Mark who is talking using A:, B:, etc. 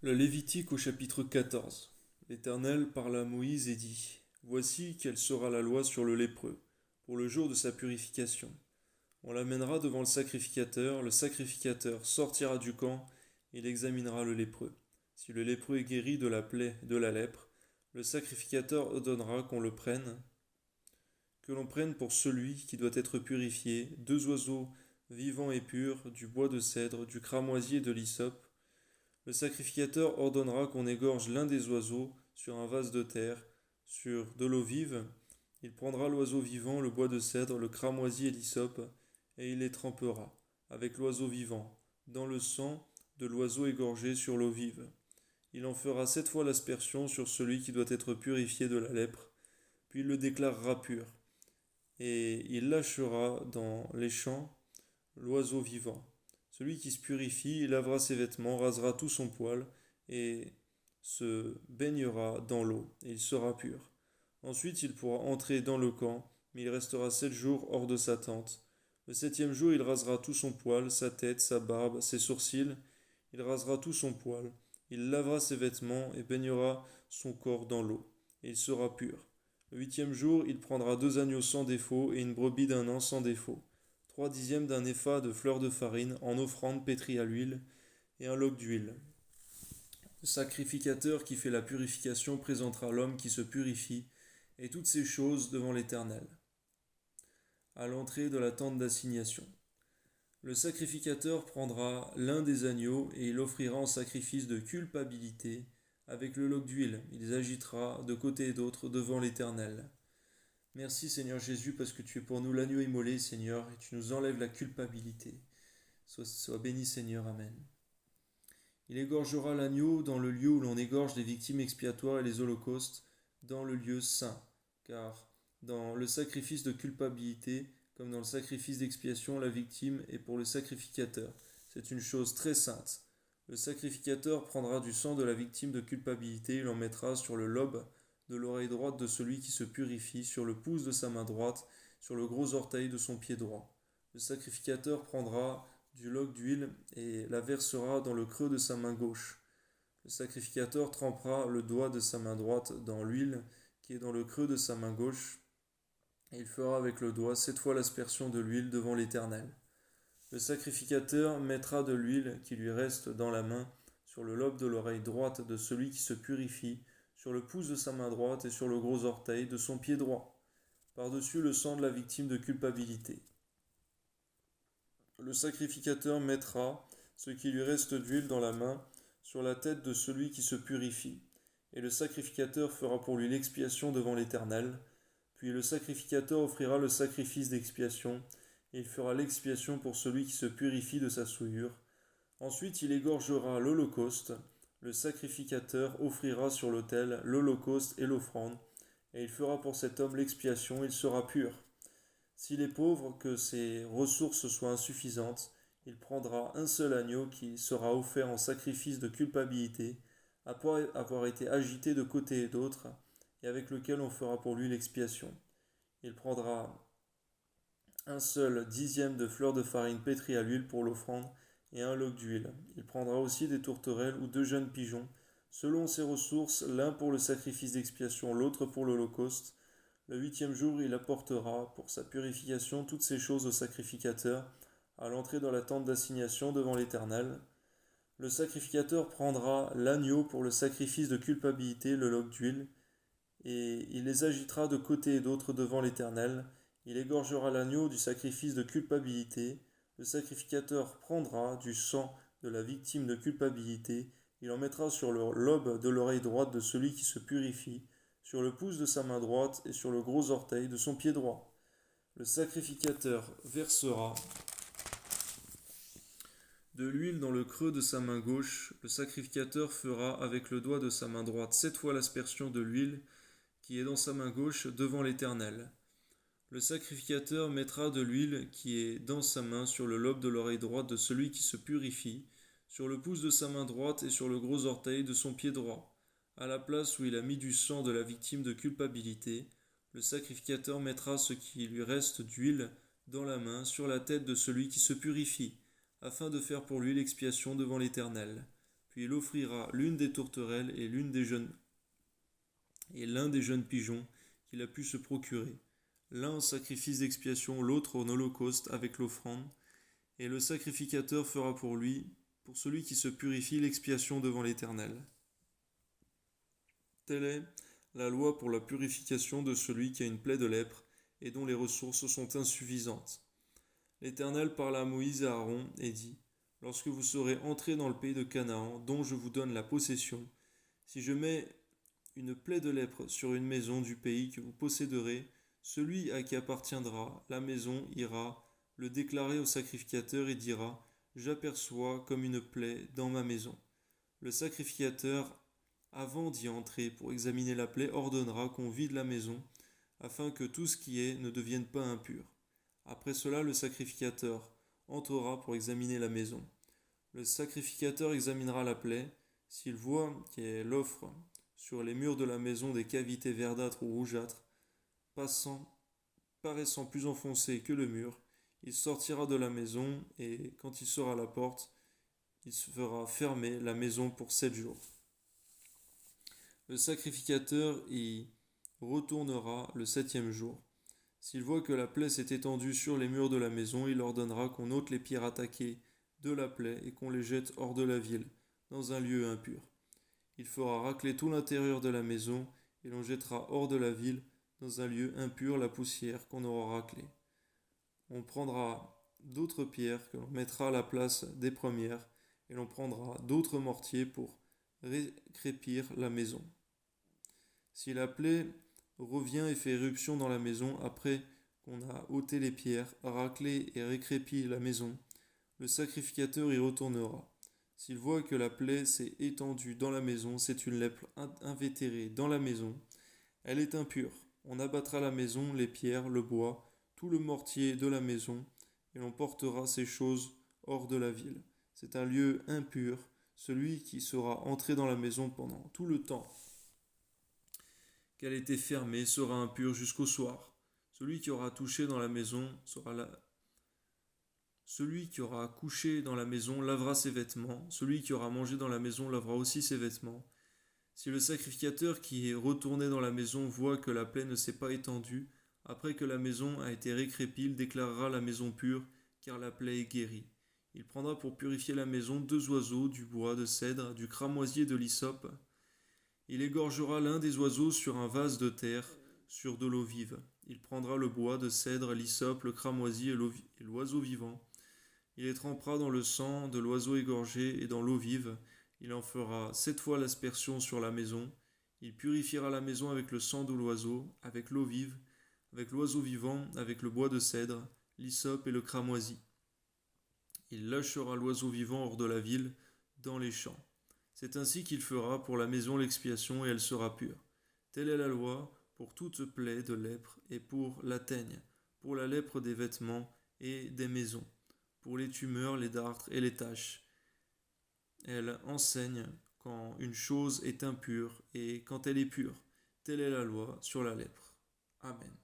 A: Le Lévitique au chapitre 14. L'Éternel parla à Moïse et dit: Voici quelle sera la loi sur le lépreux, pour le jour de sa purification. On l'amènera devant le sacrificateur sortira du camp, il examinera le lépreux. Si le lépreux est guéri de la plaie de la lèpre, le sacrificateur ordonnera que l'on prenne pour celui qui doit être purifié 2 oiseaux vivants et purs, du bois de cèdre, du cramoisi et de l'hysope. Le sacrificateur ordonnera qu'on égorge l'un des oiseaux sur un vase de terre, sur de l'eau vive. Il prendra l'oiseau vivant, le bois de cèdre, le cramoisi et l'hysope, et il les trempera, avec l'oiseau vivant, dans le sang de l'oiseau égorgé sur l'eau vive. Il en fera 7 fois l'aspersion sur celui qui doit être purifié de la lèpre, puis il le déclarera pur. Et il lâchera dans les champs l'oiseau vivant. Celui qui se purifie, il lavera ses vêtements, rasera tout son poil, et se baignera dans l'eau, et il sera pur. Ensuite il pourra entrer dans le camp, mais il restera 7 jours hors de sa tente. Le 7e jour il rasera tout son poil, sa tête, sa barbe, ses sourcils, il rasera tout son poil. Il lavera ses vêtements et baignera son corps dans l'eau, et il sera pur. Le 8e jour, il prendra 2 agneaux sans défaut et une brebis d'1 an sans défaut, 3/10 d'un épha de fleur de farine en offrande pétrie à l'huile, et un log d'huile. Le sacrificateur qui fait la purification présentera l'homme qui se purifie, et toutes ces choses devant l'Éternel, à l'entrée de la tente d'assignation. Le sacrificateur prendra l'un des agneaux et il l'offrira en sacrifice de culpabilité avec le log d'huile. Il les agitera de côté et d'autre devant l'Éternel. Merci Seigneur Jésus parce que tu es pour nous l'agneau immolé Seigneur et tu nous enlèves la culpabilité. Sois béni Seigneur, Amen. Il égorgera l'agneau dans le lieu où l'on égorge les victimes expiatoires et les holocaustes, dans le lieu saint, car dans le sacrifice de culpabilité, comme dans le sacrifice d'expiation, la victime est pour le sacrificateur. C'est une chose très sainte. Le sacrificateur prendra du sang de la victime de culpabilité et l'en mettra sur le lobe de l'oreille droite de celui qui se purifie, sur le pouce de sa main droite, sur le gros orteil de son pied droit. Le sacrificateur prendra du log d'huile et la versera dans le creux de sa main gauche. Le sacrificateur trempera le doigt de sa main droite dans l'huile qui est dans le creux de sa main gauche, et il fera avec le doigt 7 fois l'aspersion de l'huile devant l'Éternel. Le sacrificateur mettra de l'huile qui lui reste dans la main sur le lobe de l'oreille droite de celui qui se purifie, sur le pouce de sa main droite et sur le gros orteil de son pied droit, par-dessus le sang de la victime de culpabilité. Le sacrificateur mettra ce qui lui reste d'huile dans la main sur la tête de celui qui se purifie, et le sacrificateur fera pour lui l'expiation devant l'Éternel. Puis le sacrificateur offrira le sacrifice d'expiation, et il fera l'expiation pour celui qui se purifie de sa souillure. Ensuite il égorgera l'holocauste. Le sacrificateur offrira sur l'autel l'holocauste et l'offrande, et il fera pour cet homme l'expiation, il sera pur. S'il est pauvre, que ses ressources soient insuffisantes, il prendra un seul agneau qui sera offert en sacrifice de culpabilité, après avoir été agité de côté et d'autre, et avec lequel on fera pour lui l'expiation. Il prendra un seul 10e de fleur de farine pétrie à l'huile pour l'offrande, et un log d'huile. Il prendra aussi des tourterelles ou 2 jeunes pigeons, selon ses ressources, l'un pour le sacrifice d'expiation, l'autre pour l'holocauste. Le 8e jour, il apportera pour sa purification toutes ces choses au sacrificateur, à l'entrée dans la tente d'assignation devant l'Éternel. Le sacrificateur prendra l'agneau pour le sacrifice de culpabilité, le log d'huile, et il les agitera de côté et d'autre devant l'Éternel. Il égorgera l'agneau du sacrifice de culpabilité. Le sacrificateur prendra du sang de la victime de culpabilité. Il en mettra sur le lobe de l'oreille droite de celui qui se purifie, sur le pouce de sa main droite et sur le gros orteil de son pied droit. Le sacrificateur versera de l'huile dans le creux de sa main gauche. Le sacrificateur fera avec le doigt de sa main droite 7 fois l'aspersion de l'huile qui est dans sa main gauche devant l'Éternel. Le sacrificateur mettra de l'huile qui est dans sa main sur le lobe de l'oreille droite de celui qui se purifie, sur le pouce de sa main droite et sur le gros orteil de son pied droit, à la place où il a mis du sang de la victime de culpabilité. Le sacrificateur mettra ce qui lui reste d'huile dans la main sur la tête de celui qui se purifie, afin de faire pour lui l'expiation devant l'Éternel. puis il offrira l'une des tourterelles et l'un des jeunes pigeons qu'il a pu se procurer, l'un en sacrifice d'expiation, l'autre en holocauste avec l'offrande, et le sacrificateur fera pour lui, pour celui qui se purifie, l'expiation devant l'Éternel. Telle est la loi pour la purification de celui qui a une plaie de lèpre et dont les ressources sont insuffisantes. L'Éternel parla à Moïse et à Aaron et dit, lorsque vous serez entrés dans le pays de Canaan, dont je vous donne la possession, si je mets une plaie de lèpre sur une maison du pays que vous posséderez, celui à qui appartiendra la maison ira le déclarer au sacrificateur et dira, j'aperçois comme une plaie dans ma maison. Le sacrificateur, avant d'y entrer pour examiner la plaie, ordonnera qu'on vide la maison, afin que tout ce qui est ne devienne pas impur. Après cela, le sacrificateur entrera pour examiner la maison. Le sacrificateur examinera la plaie. S'il voit qu'elle offre sur les murs de la maison des cavités verdâtres ou rougeâtres, paraissant plus enfoncées que le mur, il sortira de la maison et, quand il sera à la porte, il se fera fermer la maison pour 7 jours. Le sacrificateur y retournera le 7e jour. S'il voit que la plaie s'est étendue sur les murs de la maison, il ordonnera qu'on ôte les pierres attaquées de la plaie et qu'on les jette hors de la ville, dans un lieu impur. Il fera racler tout l'intérieur de la maison, et l'on jettera hors de la ville, dans un lieu impur, la poussière qu'on aura raclée. On prendra d'autres pierres que l'on mettra à la place des premières, et l'on prendra d'autres mortiers pour récrépir la maison. Si la plaie revient et fait éruption dans la maison après qu'on a ôté les pierres, raclé et récrépi la maison, le sacrificateur y retournera. S'il voit que la plaie s'est étendue dans la maison, c'est une lèpre invétérée dans la maison, elle est impure. On abattra la maison, les pierres, le bois, tout le mortier de la maison, et l'on portera ces choses hors de la ville. C'est un lieu impur, celui qui sera entré dans la maison pendant tout le temps qu'elle était fermée sera impur jusqu'au soir. Celui qui aura touché dans la maison Celui qui aura couché dans la maison lavera ses vêtements. Celui qui aura mangé dans la maison lavera aussi ses vêtements. Si le sacrificateur qui est retourné dans la maison voit que la plaie ne s'est pas étendue, après que la maison a été récrépie, il déclarera la maison pure, car la plaie est guérie. Il prendra pour purifier la maison 2 oiseaux, du bois de cèdre, du cramoisi et de l'hysope. Il égorgera l'un des oiseaux sur un vase de terre, sur de l'eau vive. Il prendra le bois de cèdre, l'hysope, le cramoisi et l'oiseau vivant. Il les trempera dans le sang de l'oiseau égorgé et dans l'eau vive. Il en fera 7 fois l'aspersion sur la maison. Il purifiera la maison avec le sang de l'oiseau, avec l'eau vive, avec l'oiseau vivant, avec le bois de cèdre, l'hysope et le cramoisi. Il lâchera l'oiseau vivant hors de la ville, dans les champs. C'est ainsi qu'il fera pour la maison l'expiation et elle sera pure. Telle est la loi pour toute plaie de lèpre et pour la teigne, pour la lèpre des vêtements et des maisons, pour les tumeurs, les dartres et les taches. Elle enseigne quand une chose est impure et quand elle est pure. Telle est la loi sur la lèpre. Amen.